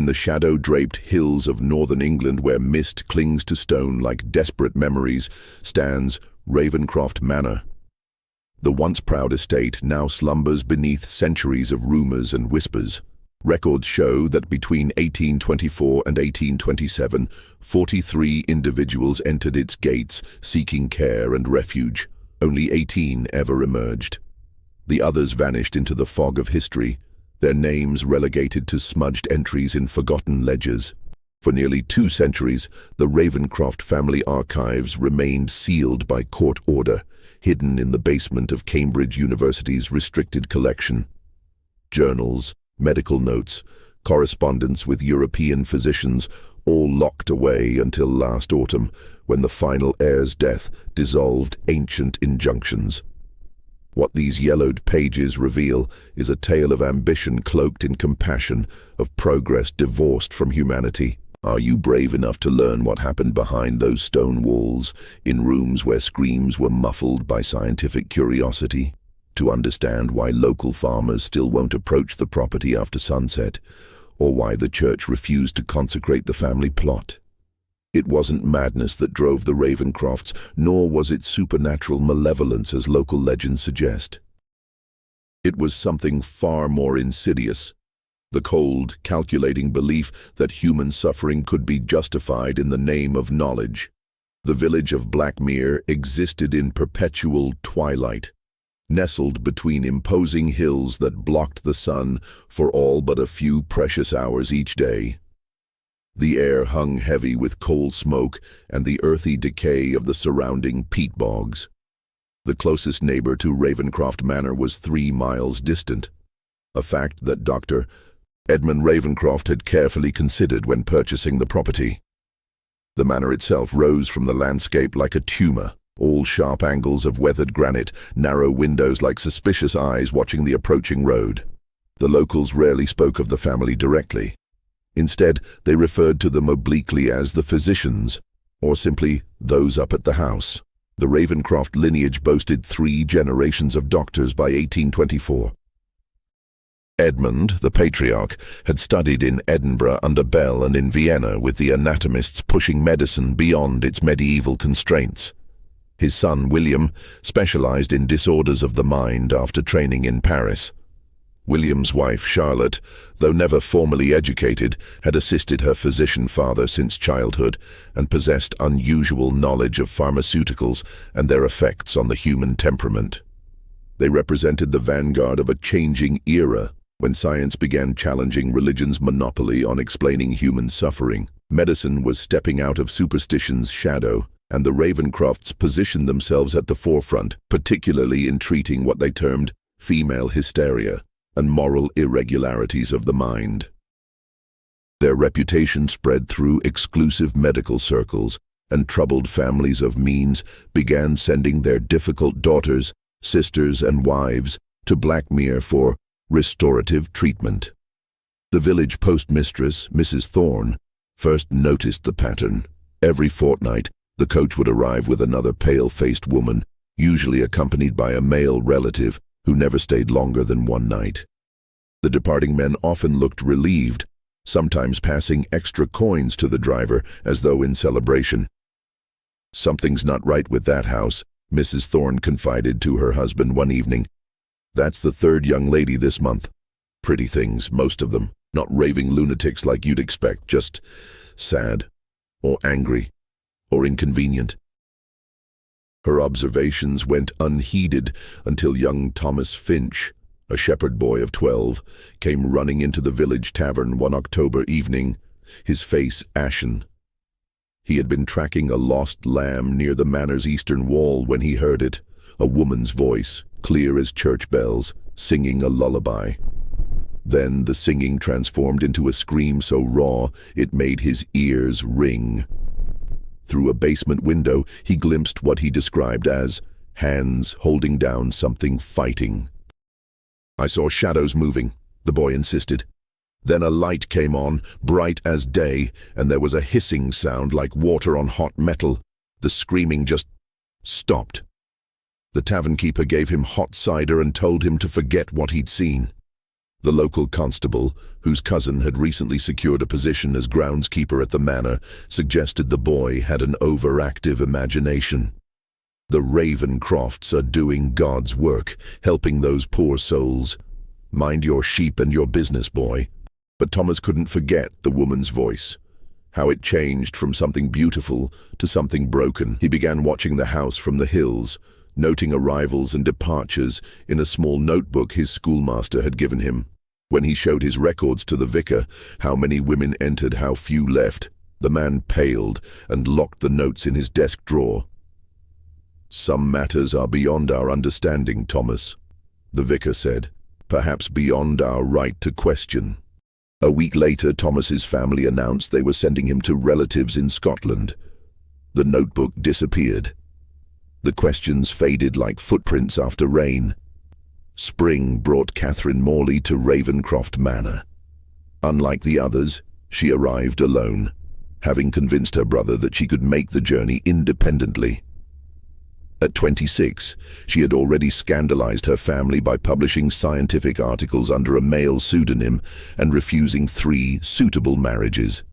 the shadow-draped hills of northern England, where mist clings to stone like desperate memories, stands Ravencroft Manor. The once proud estate now slumbers beneath centuries of rumours and whispers. Records show that between 1824 and 1827, 43 individuals entered its gates seeking care and refuge. Only 18 ever emerged. The others vanished into the fog of history, their names relegated to smudged entries in forgotten ledgers. For nearly 2 centuries, the Ravencroft family archives remained sealed by court order, hidden in the basement of Cambridge University's restricted collection. Journals, medical notes, correspondence with European physicians, all locked away until last autumn, when the final heir's death dissolved ancient injunctions. What these yellowed pages reveal is a tale of ambition cloaked in compassion, of progress divorced from humanity. Are you brave enough to learn what happened behind those stone walls, in rooms where screams were muffled by scientific curiosity? To understand why local farmers still won't approach the property after sunset, or why the church refused to consecrate the family plot? It wasn't madness that drove the Ravencrofts, nor was it supernatural malevolence as local legends suggest. It was something far more insidious. The cold, calculating belief that human suffering could be justified in the name of knowledge. The village of Blackmere existed in perpetual twilight, nestled between imposing hills that blocked the sun for all but a few precious hours each day. The air hung heavy with coal smoke and the earthy decay of the surrounding peat bogs. The closest neighbor to Ravencroft Manor was 3 miles distant, a fact that Dr. Edmund Ravencroft had carefully considered when purchasing the property. The manor itself rose from the landscape like a tumor, all sharp angles of weathered granite, narrow windows like suspicious eyes watching the approaching road. The locals rarely spoke of the family directly. Instead, they referred to them obliquely as the physicians, or simply those up at the house. The Ravencroft lineage boasted 3 generations of doctors by 1824. Edmund, the patriarch, had studied in Edinburgh under Bell and in Vienna, with the anatomists pushing medicine beyond its medieval constraints. His son, William, specialized in disorders of the mind after training in Paris. William's wife, Charlotte, though never formally educated, had assisted her physician father since childhood and possessed unusual knowledge of pharmaceuticals and their effects on the human temperament. They represented the vanguard of a changing era, when science began challenging religion's monopoly on explaining human suffering. Medicine was stepping out of superstition's shadow, and the Ravencrofts positioned themselves at the forefront, particularly in treating what they termed female hysteria and moral irregularities of the mind. Their reputation spread through exclusive medical circles, and troubled families of means began sending their difficult daughters, sisters, and wives to Blackmere for restorative treatment. The village postmistress, Mrs. Thorne, first noticed the pattern. Every fortnight, the coach would arrive with another pale-faced woman, usually accompanied by a male relative who never stayed longer than one night. The departing men often looked relieved, sometimes passing extra coins to the driver as though in celebration. "Something's not right with that house," Mrs. Thorne confided to her husband one evening. "That's the 3rd young lady this month. Pretty things, most of them. Not raving lunatics like you'd expect, just sad, or angry, or inconvenient." Her observations went unheeded until young Thomas Finch, a shepherd boy of 12, came running into the village tavern one October evening, his face ashen. He had been tracking a lost lamb near the manor's eastern wall when he heard it, a woman's voice, clear as church bells, singing a lullaby. Then the singing transformed into a scream so raw it made his ears ring. Through a basement window, he glimpsed what he described as hands holding down something fighting. "I saw shadows moving," the boy insisted. "Then a light came on, bright as day, and there was a hissing sound like water on hot metal. The screaming just stopped. The tavern keeper gave him hot cider and told him to forget what he'd seen." The local constable, whose cousin had recently secured a position as groundskeeper at the manor, suggested the boy had an overactive imagination. The Ravencrofts are doing God's work, helping those poor souls. Mind your sheep and your business, boy. But Thomas couldn't forget the woman's voice. How it changed from something beautiful to something broken. He began watching the house from the hills, noting arrivals and departures in a small notebook his schoolmaster had given him. When he showed his records to the vicar, how many women entered, how few left, the man paled and locked the notes in his desk drawer. "Some matters are beyond our understanding, Thomas," the vicar said, "perhaps beyond our right to question." A week later, Thomas's family announced they were sending him to relatives in Scotland. The notebook disappeared. The questions faded like footprints after rain. Spring brought Catherine Morley to Ravencroft Manor. Unlike the others, she arrived alone, having convinced her brother that she could make the journey independently. At 26, she had already scandalized her family by publishing scientific articles under a male pseudonym and refusing 3 suitable marriages.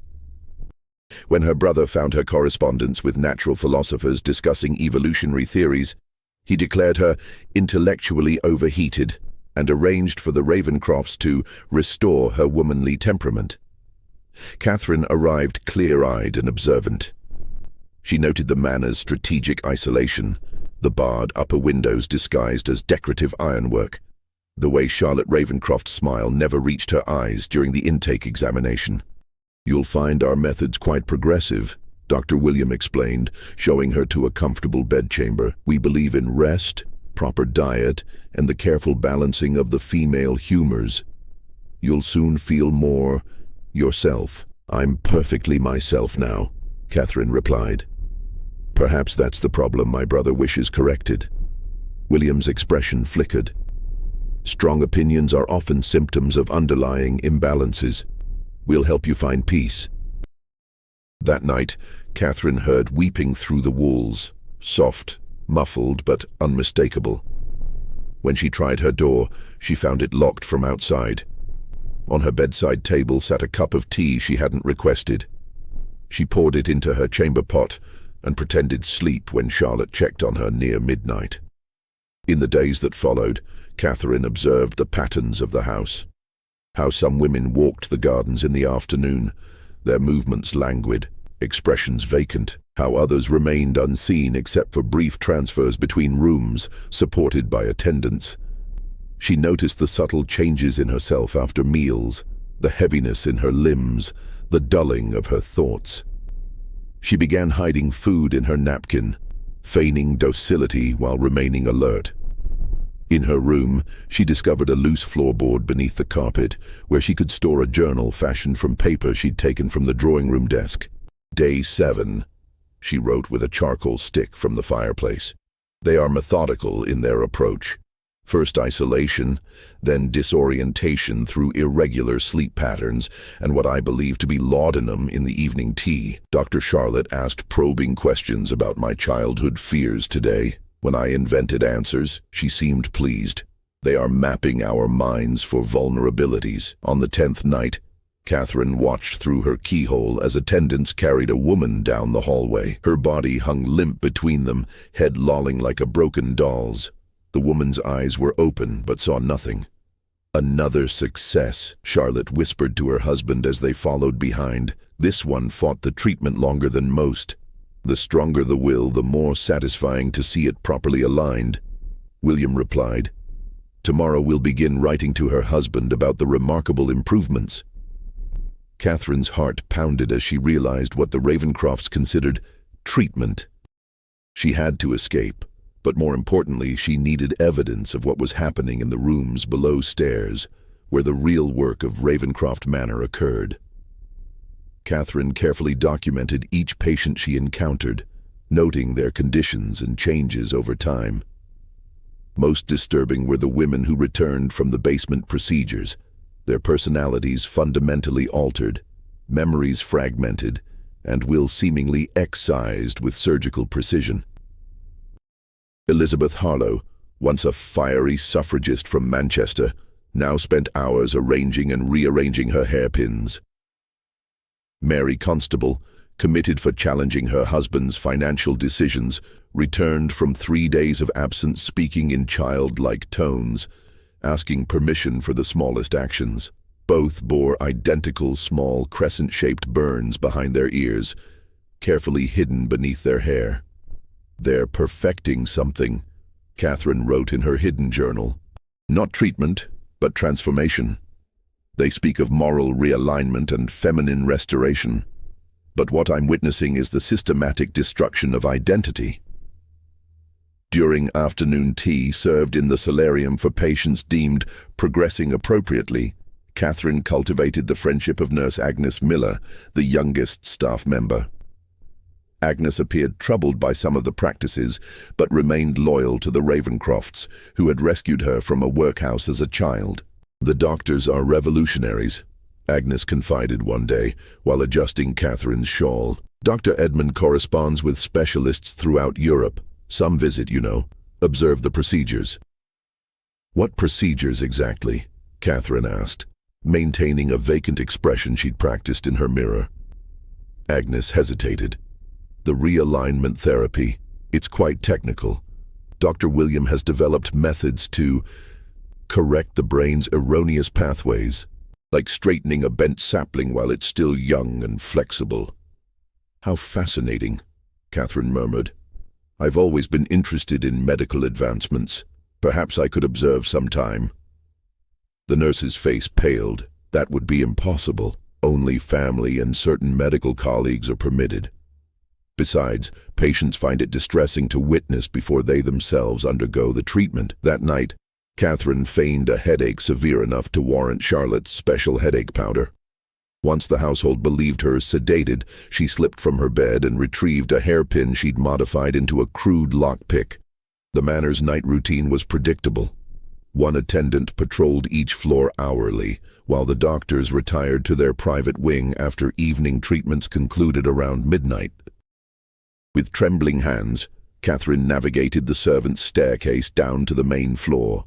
When her brother found her correspondence with natural philosophers discussing evolutionary theories, he declared her intellectually overheated and arranged for the Ravencrofts to restore her womanly temperament. Catherine arrived clear-eyed and observant. She noted the manor's strategic isolation, the barred upper windows disguised as decorative ironwork. The way Charlotte Ravencroft's smile never reached her eyes during the intake examination. "You'll find our methods quite progressive," Dr. William explained, showing her to a comfortable bedchamber. "We believe in rest, proper diet, and the careful balancing of the female humors. You'll soon feel more yourself." "I'm perfectly myself now," Catherine replied. "Perhaps that's the problem my brother wishes corrected." William's expression flickered. "Strong opinions are often symptoms of underlying imbalances. We'll help you find peace." That night, Catherine heard weeping through the walls, soft, muffled, but unmistakable. When she tried her door, she found it locked from outside. On her bedside table sat a cup of tea she hadn't requested. She poured it into her chamber pot and pretended sleep when Charlotte checked on her near midnight. In the days that followed, Catherine observed the patterns of the house. How some women walked the gardens in the afternoon, their movements languid, expressions vacant. How others remained unseen except for brief transfers between rooms, supported by attendants. She noticed the subtle changes in herself after meals, the heaviness in her limbs, the dulling of her thoughts. She began hiding food in her napkin, feigning docility while remaining alert. In her room, she discovered a loose floorboard beneath the carpet, where she could store a journal fashioned from paper she'd taken from the drawing room desk. "Day 7, she wrote with a charcoal stick from the fireplace. They are methodical in their approach. First isolation, then disorientation through irregular sleep patterns and what I believe to be laudanum in the evening tea. Dr. Charlotte asked probing questions about my childhood fears today. When I invented answers, she seemed pleased. They are mapping our minds for vulnerabilities." On the 10th night, Catherine watched through her keyhole as attendants carried a woman down the hallway. Her body hung limp between them, head lolling like a broken doll's. The woman's eyes were open but saw nothing. "Another success," Charlotte whispered to her husband as they followed behind. "This one fought the treatment longer than most. The stronger the will, the more satisfying to see it properly aligned." William replied. "Tomorrow we'll begin writing to her husband about the remarkable improvements." Catherine's heart pounded as she realized what the Ravencrofts considered treatment. She had to escape, but more importantly, she needed evidence of what was happening in the rooms below stairs, where the real work of Ravencroft Manor occurred. Catherine carefully documented each patient she encountered, noting their conditions and changes over time. Most disturbing were the women who returned from the basement procedures, their personalities fundamentally altered, memories fragmented, and will seemingly excised with surgical precision. Elizabeth Harlow, once a fiery suffragist from Manchester, now spent hours arranging and rearranging her hairpins. Mary Constable, committed for challenging her husband's financial decisions, returned from 3 days of absence speaking in childlike tones, asking permission for the smallest actions. Both bore identical small crescent-shaped burns behind their ears, carefully hidden beneath their hair. "They're perfecting something," Catherine wrote in her hidden journal. "Not treatment, but transformation. They speak of moral realignment and feminine restoration. But what I'm witnessing is the systematic destruction of identity." During afternoon tea served in the solarium for patients deemed progressing appropriately, Catherine cultivated the friendship of Nurse Agnes Miller, the youngest staff member. Agnes appeared troubled by some of the practices, but remained loyal to the Ravencrofts, who had rescued her from a workhouse as a child. "The doctors are revolutionaries," Agnes confided one day, while adjusting Catherine's shawl. "Dr. Edmund corresponds with specialists throughout Europe. Some visit, observe the procedures." "What procedures exactly?" Catherine asked, maintaining a vacant expression she'd practiced in her mirror. Agnes hesitated. "The realignment therapy. It's quite technical. Dr. William has developed methods to correct the brain's erroneous pathways, like straightening a bent sapling while it's still young and flexible." "How fascinating," Catherine murmured. "I've always been interested in medical advancements. Perhaps I could observe sometime." The nurse's face paled. "That would be impossible. Only family and certain medical colleagues are permitted. Besides, patients find it distressing to witness before they themselves undergo the treatment." That night, Catherine feigned a headache severe enough to warrant Charlotte's special headache powder. Once the household believed her sedated, she slipped from her bed and retrieved a hairpin she'd modified into a crude lockpick. The Manor's night routine was predictable. One attendant patrolled each floor hourly, while the doctors retired to their private wing after evening treatments concluded around midnight. With trembling hands, Catherine navigated the servants' staircase down to the main floor,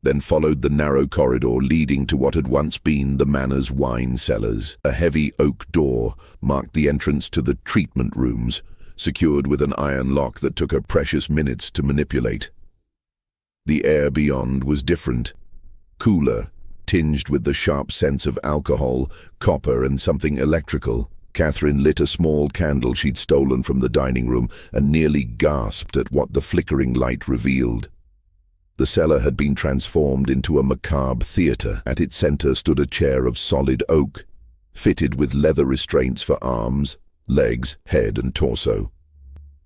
then followed the narrow corridor leading to what had once been the Manor's wine cellars. A heavy oak door marked the entrance to the treatment rooms, secured with an iron lock that took her precious minutes to manipulate. The air beyond was different, cooler, tinged with the sharp sense of alcohol, copper, and something electrical. Catherine lit a small candle she'd stolen from the dining room and nearly gasped at what the flickering light revealed. The cellar had been transformed into a macabre theatre. At its center stood a chair of solid oak, fitted with leather restraints for arms, legs, head, and torso.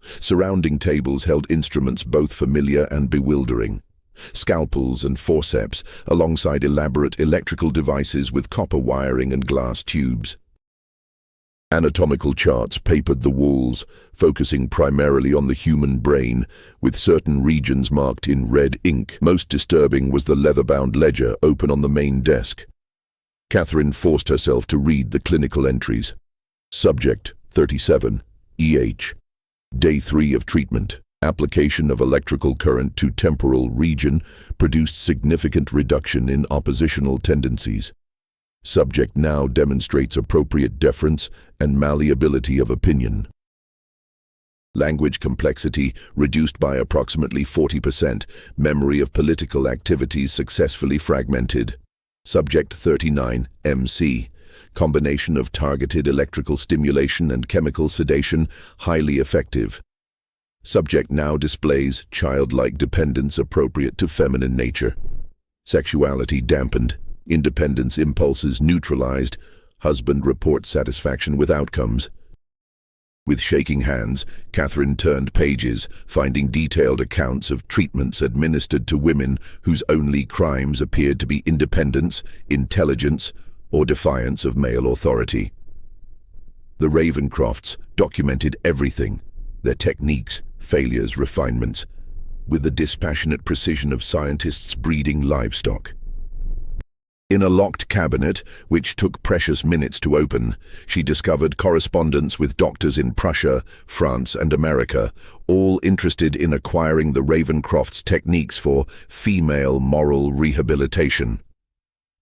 Surrounding tables held instruments both familiar and bewildering. Scalpels and forceps, alongside elaborate electrical devices with copper wiring and glass tubes. Anatomical charts papered the walls, focusing primarily on the human brain, with certain regions marked in red ink. Most disturbing was the leather-bound ledger open on the main desk. Catherine forced herself to read the clinical entries. Subject 37, EH. Day 3 of treatment. Application of electrical current to temporal region produced significant reduction in oppositional tendencies. Subject now demonstrates appropriate deference and malleability of opinion. Language complexity reduced by approximately 40%. Memory of political activities successfully fragmented. Subject 39, MC. Combination of targeted electrical stimulation and chemical sedation, highly effective. Subject now displays childlike dependence appropriate to feminine nature. Sexuality dampened. Independence impulses neutralized. Husband reports satisfaction with outcomes. With shaking hands, Catherine turned pages, finding detailed accounts of treatments administered to women whose only crimes appeared to be independence, intelligence, or defiance of male authority. The Ravencrofts documented everything, their techniques, failures, refinements, with the dispassionate precision of scientists breeding livestock. In a locked cabinet, which took precious minutes to open, she discovered correspondence with doctors in Prussia, France, and America, all interested in acquiring the Ravencrofts' techniques for female moral rehabilitation.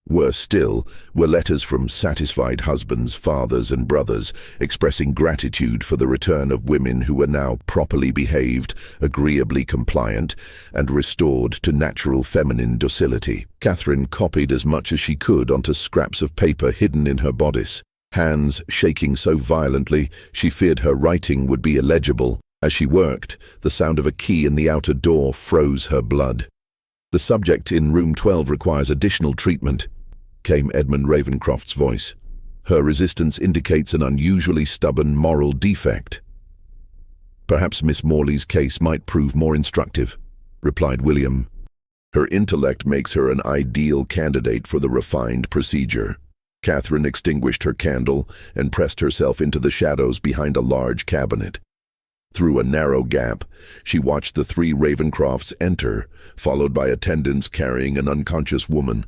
Worse still were letters from satisfied husbands, fathers, and brothers expressing gratitude for the return of women who were now properly behaved, agreeably compliant, and restored to natural feminine docility. Catherine copied as much as she could onto scraps of paper hidden in her bodice, hands shaking so violently she feared her writing would be illegible. As she worked, the sound of a key in the outer door froze her blood. "The subject in room 12 requires additional treatment," came Edmund Ravencroft's voice. "Her resistance indicates an unusually stubborn moral defect." "Perhaps Miss Morley's case might prove more instructive," replied William. "Her intellect makes her an ideal candidate for the refined procedure." Catherine extinguished her candle and pressed herself into the shadows behind a large cabinet. Through a narrow gap, she watched the 3 Ravencrofts enter, followed by attendants carrying an unconscious woman.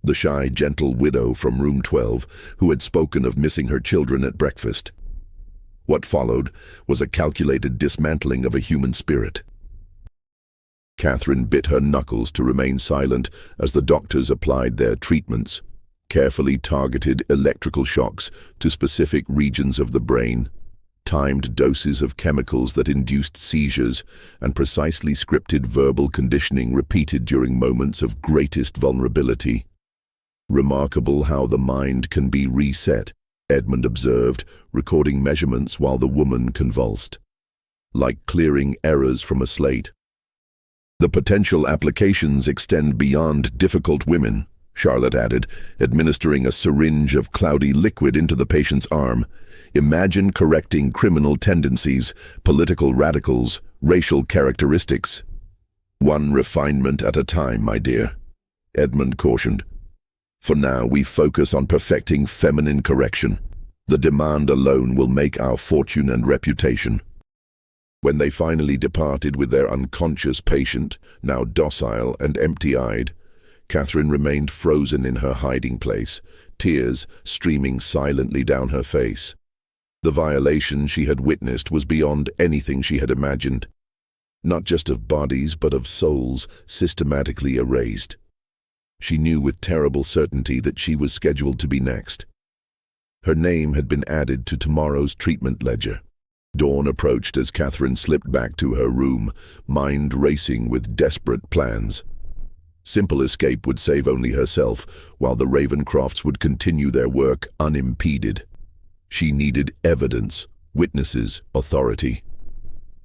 The shy, gentle widow from room 12, who had spoken of missing her children at breakfast. What followed was a calculated dismantling of a human spirit. Catherine bit her knuckles to remain silent as the doctors applied their treatments, carefully targeted electrical shocks to specific regions of the brain, timed doses of chemicals that induced seizures, and precisely scripted verbal conditioning repeated during moments of greatest vulnerability. "Remarkable how the mind can be reset," Edmund observed, recording measurements while the woman convulsed. "Like clearing errors from a slate." "The potential applications extend beyond difficult women," Charlotte added, administering a syringe of cloudy liquid into the patient's arm. "Imagine correcting criminal tendencies, political radicals, racial characteristics." "One refinement at a time, my dear," Edmund cautioned. "For now, we focus on perfecting feminine correction. The demand alone will make our fortune and reputation." When they finally departed with their unconscious patient, now docile and empty-eyed, Catherine remained frozen in her hiding place, tears streaming silently down her face. The violation she had witnessed was beyond anything she had imagined. Not just of bodies, but of souls systematically erased. She knew with terrible certainty that she was scheduled to be next. Her name had been added to tomorrow's treatment ledger. Dawn approached as Catherine slipped back to her room, mind racing with desperate plans. Simple escape would save only herself, while the Ravencrofts would continue their work unimpeded. She needed evidence, witnesses, authority.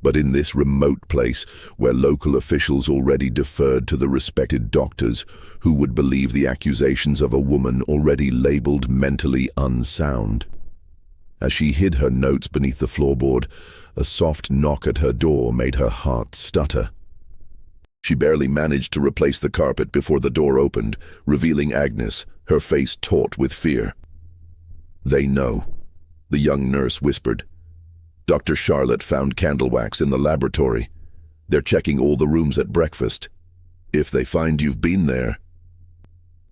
But in this remote place, where local officials already deferred to the respected doctors, who would believe the accusations of a woman already labeled mentally unsound? As she hid her notes beneath the floorboard, a soft knock at her door made her heart stutter. She barely managed to replace the carpet before the door opened, revealing Agnes, her face taut with fear. "They know," the young nurse whispered. "Dr. Charlotte found candle wax in the laboratory. They're checking all the rooms at breakfast. If they find you've been there..."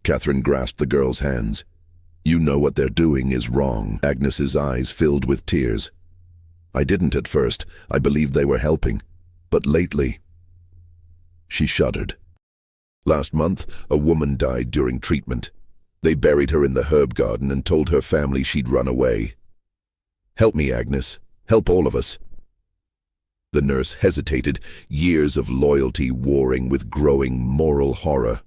Catherine grasped the girl's hands. "You know what they're doing is wrong." Agnes's eyes filled with tears. "I didn't at first. I believed they were helping. But lately..." She shuddered. "Last month, a woman died during treatment. They buried her in the herb garden and told her family she'd run away. Help me, Agnes. Help all of us." The nurse hesitated, years of loyalty warring with growing moral horror.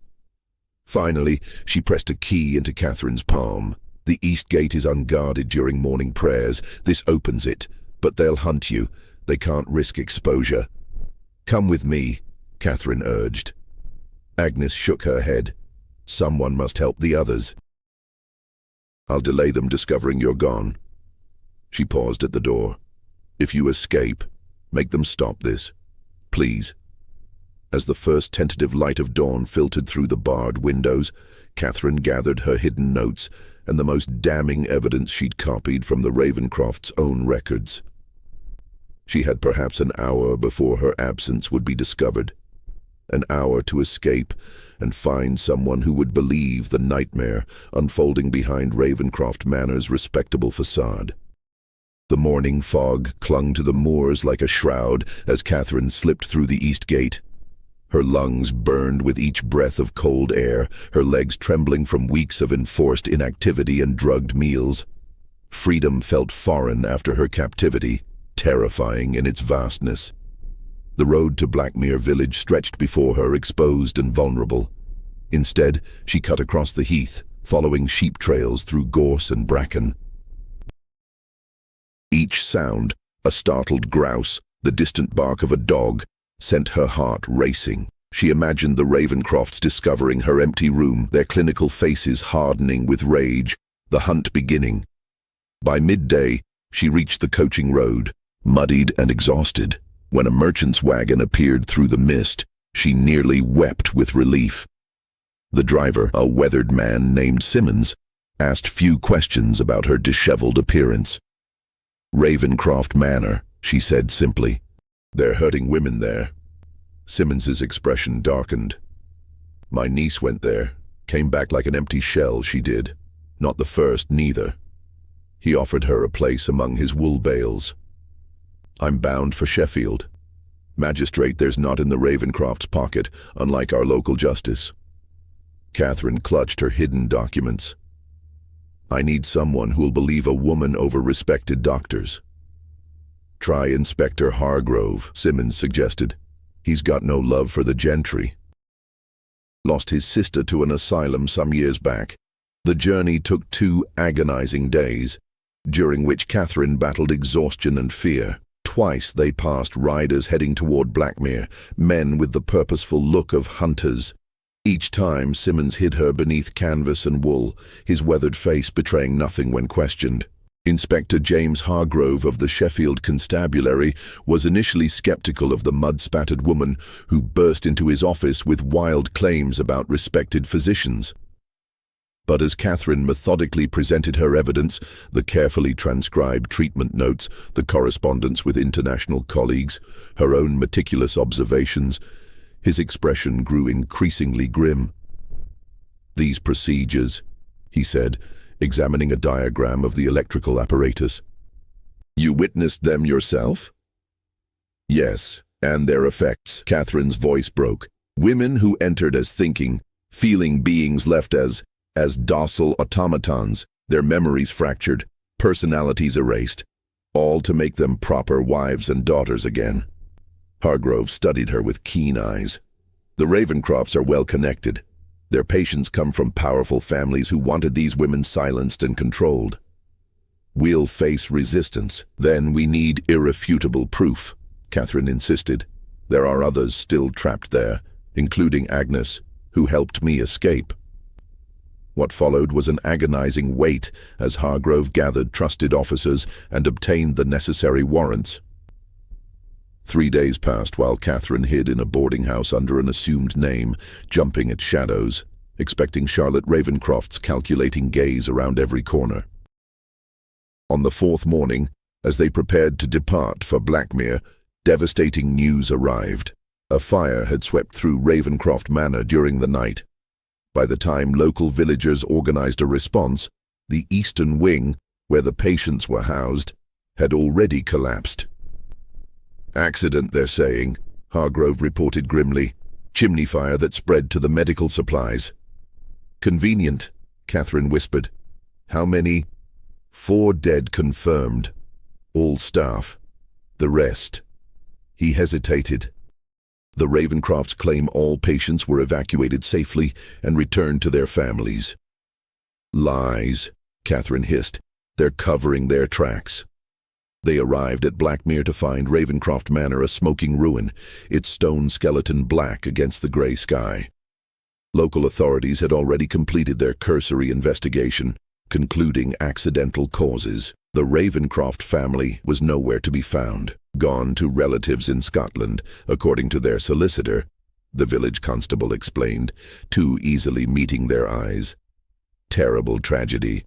Finally, she pressed a key into Catherine's palm. "The east gate is unguarded during morning prayers. This opens it, but they'll hunt you. They can't risk exposure." "Come with me," Catherine urged. Agnes shook her head. "Someone must help the others." "I'll delay them discovering you're gone." She paused at the door. "If you escape, make them stop this. Please." As the first tentative light of dawn filtered through the barred windows, Catherine gathered her hidden notes and the most damning evidence she'd copied from the Ravencrofts' own records. She had perhaps an hour before her absence would be discovered. An hour to escape and find someone who would believe the nightmare unfolding behind Ravencroft Manor's respectable facade. The morning fog clung to the moors like a shroud as Catherine slipped through the east gate. Her lungs burned with each breath of cold air, her legs trembling from weeks of enforced inactivity and drugged meals. Freedom felt foreign after her captivity, terrifying in its vastness. The road to Blackmere village stretched before her, exposed and vulnerable. Instead, she cut across the heath, following sheep trails through gorse and bracken. Each sound, a startled grouse, the distant bark of a dog, sent her heart racing. She imagined the Ravencrofts discovering her empty room, their clinical faces hardening with rage, the hunt beginning. By midday, she reached the coaching road, muddied and exhausted. When a merchant's wagon appeared through the mist, she nearly wept with relief. The driver, a weathered man named Simmons, asked few questions about her disheveled appearance. "Ravencroft Manor," she said simply. "They're hurting women there." Simmons's expression darkened. "My niece went there, came back like an empty shell, she did. Not the first, neither." He offered her a place among his wool bales. "I'm bound for Sheffield. Magistrate there's not in the Ravencroft's pocket, unlike our local justice." Catherine clutched her hidden documents. "I need someone who'll believe a woman over respected doctors." "Try Inspector Hargrove," Simmons suggested. "He's got no love for the gentry. Lost his sister to an asylum some years back." The journey took 2 agonizing days, during which Catherine battled exhaustion and fear. Twice they passed riders heading toward Blackmere, men with the purposeful look of hunters. Each time Simmons hid her beneath canvas and wool, his weathered face betraying nothing when questioned. Inspector James Hargrove of the Sheffield Constabulary was initially skeptical of the mud-spattered woman who burst into his office with wild claims about respected physicians. But as Catherine methodically presented her evidence, the carefully transcribed treatment notes, the correspondence with international colleagues, her own meticulous observations, his expression grew increasingly grim. "These procedures," he said, examining a diagram of the electrical apparatus. "You witnessed them yourself?" "Yes, and their effects." Catherine's voice broke. "Women who entered as thinking, feeling beings left as docile automatons, their memories fractured, personalities erased, all to make them proper wives and daughters again." Hargrove studied her with keen eyes. "The Ravencrofts are well connected. Their patients come from powerful families who wanted these women silenced and controlled. We'll face resistance. Then we need irrefutable proof," Catherine insisted. "There are others still trapped there, including Agnes, who helped me escape." What followed was an agonizing wait as Hargrove gathered trusted officers and obtained the necessary warrants. 3 days passed while Catherine hid in a boarding house under an assumed name, jumping at shadows, expecting Charlotte Ravencroft's calculating gaze around every corner. On the 4th morning, as they prepared to depart for Blackmere, devastating news arrived. A fire had swept through Ravencroft Manor during the night. By the time local villagers organized a response, the eastern wing, where the patients were housed, had already collapsed. "Accident, they're saying," Hargrove reported grimly. "Chimney fire that spread to the medical supplies." "Convenient," Catherine whispered. "How many?" "4 dead confirmed. All staff. The rest." He hesitated. "The Ravencrofts claim all patients were evacuated safely and returned to their families." "Lies," Catherine hissed. "They're covering their tracks." They arrived at Blackmere to find Ravencroft Manor a smoking ruin, its stone skeleton black against the grey sky. Local authorities had already completed their cursory investigation, concluding accidental causes. The Ravencroft family was nowhere to be found, gone to relatives in Scotland, according to their solicitor, the village constable explained, too easily meeting their eyes. Terrible tragedy.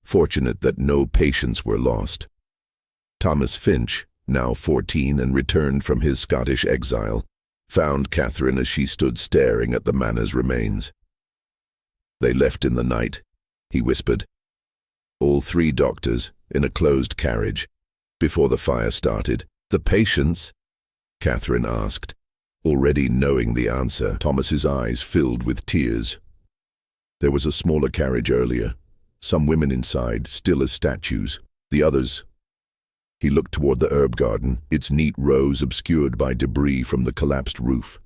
Fortunate that no patients were lost. Thomas Finch, now 14 and returned from his Scottish exile, found Catherine as she stood staring at the manor's remains. "They left in the night," he whispered. "All 3 doctors, in a closed carriage, before the fire started." "The patients?" Catherine asked. Already knowing the answer, Thomas's eyes filled with tears. There was a smaller carriage earlier, some women inside, still as statues. The others. He looked toward the herb garden, its neat rows obscured by debris from the collapsed roof.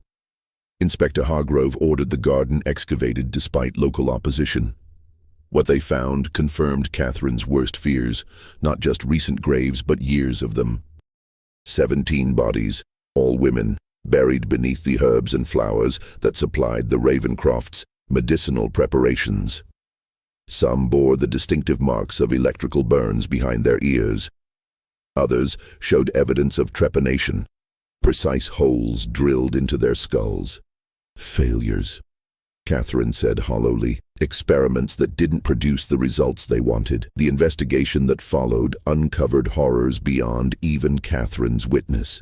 Inspector Hargrove ordered the garden excavated despite local opposition. What they found confirmed Catherine's worst fears, not just recent graves but years of them. 17 bodies, all women, buried beneath the herbs and flowers that supplied the Ravencrofts' medicinal preparations. Some bore the distinctive marks of electrical burns behind their ears. Others showed evidence of trepanation, precise holes drilled into their skulls. Failures, Catherine said hollowly. Experiments that didn't produce the results they wanted. The investigation that followed uncovered horrors beyond even Catherine's witness.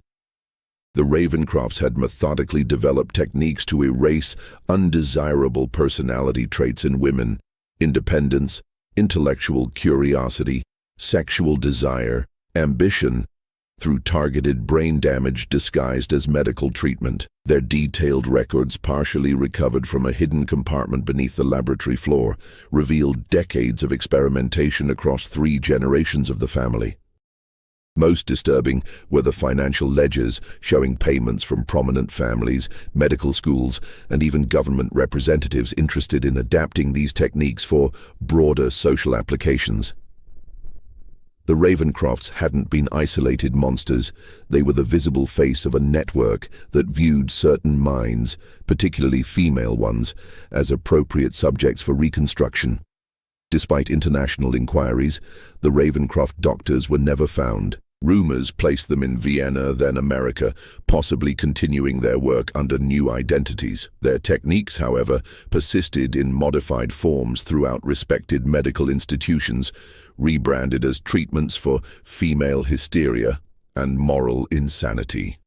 The Ravencrofts had methodically developed techniques to erase undesirable personality traits in women: independence, intellectual curiosity, sexual desire, ambition, through targeted brain damage disguised as medical treatment. Their detailed records, partially recovered from a hidden compartment beneath the laboratory floor, revealed decades of experimentation across 3 generations of the family. Most disturbing were the financial ledgers showing payments from prominent families, medical schools, and even government representatives interested in adapting these techniques for broader social applications. The Ravencrofts hadn't been isolated monsters. They were the visible face of a network that viewed certain minds, particularly female ones, as appropriate subjects for reconstruction. Despite international inquiries, the Ravencroft doctors were never found. Rumors placed them in Vienna, then America, possibly continuing their work under new identities. Their techniques, however, persisted in modified forms throughout respected medical institutions, rebranded as treatments for female hysteria and moral insanity.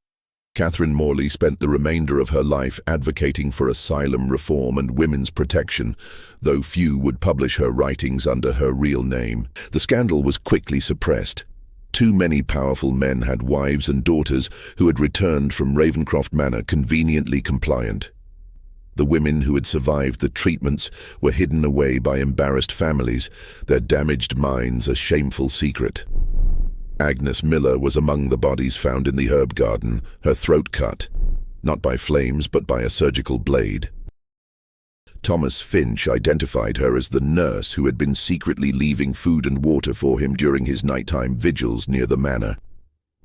Catherine Morley spent the remainder of her life advocating for asylum reform and women's protection, though few would publish her writings under her real name. The scandal was quickly suppressed. Too many powerful men had wives and daughters who had returned from Ravencroft Manor conveniently compliant. The women who had survived the treatments were hidden away by embarrassed families, their damaged minds a shameful secret. Agnes Miller was among the bodies found in the herb garden, her throat cut, not by flames but by a surgical blade. Thomas Finch identified her as the nurse who had been secretly leaving food and water for him during his nighttime vigils near the manor.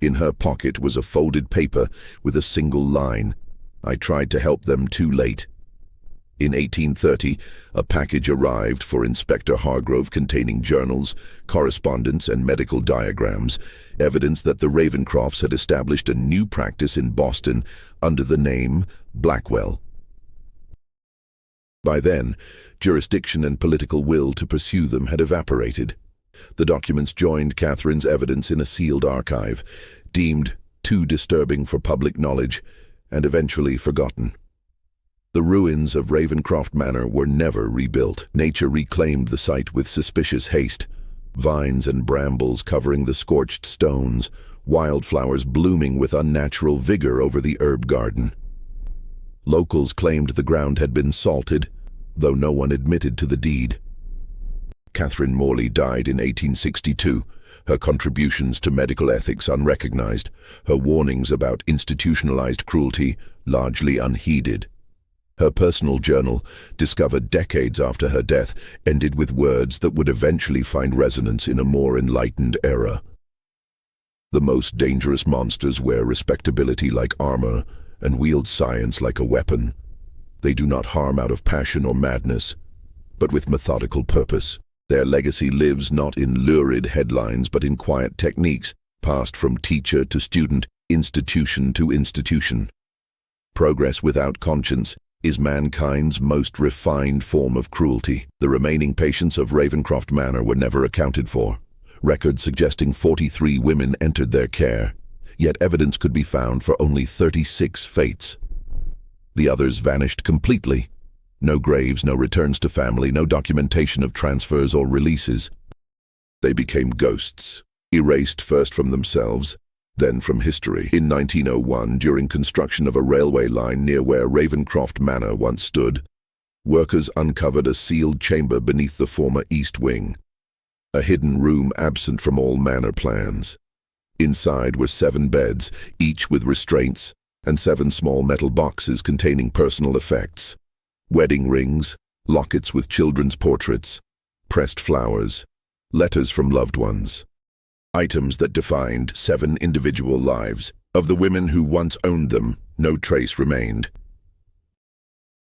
In her pocket was a folded paper with a single line: "I tried to help them, too late." In 1830, a package arrived for Inspector Hargrove containing journals, correspondence, and medical diagrams, evidence that the Ravencrofts had established a new practice in Boston under the name Blackwell. By then, jurisdiction and political will to pursue them had evaporated. The documents joined Catherine's evidence in a sealed archive, deemed too disturbing for public knowledge, and eventually forgotten. The ruins of Ravencroft Manor were never rebuilt. Nature reclaimed the site with suspicious haste, vines and brambles covering the scorched stones, wildflowers blooming with unnatural vigor over the herb garden. Locals claimed the ground had been salted, though no one admitted to the deed. Catherine Morley died in 1862, her contributions to medical ethics unrecognized, her warnings about institutionalized cruelty largely unheeded. Her personal journal, discovered decades after her death, ended with words that would eventually find resonance in a more enlightened era. The most dangerous monsters wear respectability like armor and wield science like a weapon. They do not harm out of passion or madness, but with methodical purpose. Their legacy lives not in lurid headlines but in quiet techniques passed from teacher to student, institution to institution. Progress without conscience is mankind's most refined form of cruelty. The remaining patients of Ravencroft Manor were never accounted for. Records suggesting 43 women entered their care, yet evidence could be found for only 36 fates. The others vanished completely. No graves, no returns to family, no documentation of transfers or releases. They became ghosts, erased first from themselves, Then from history. In 1901, during construction of a railway line near where Ravencroft Manor once stood, workers uncovered a sealed chamber beneath the former East Wing, a hidden room absent from all manor plans. Inside were 7 beds, each with restraints, and 7 small metal boxes containing personal effects, wedding rings, lockets with children's portraits, pressed flowers, letters from loved ones. Items that defined 7 individual lives. Of the women who once owned them, no trace remained.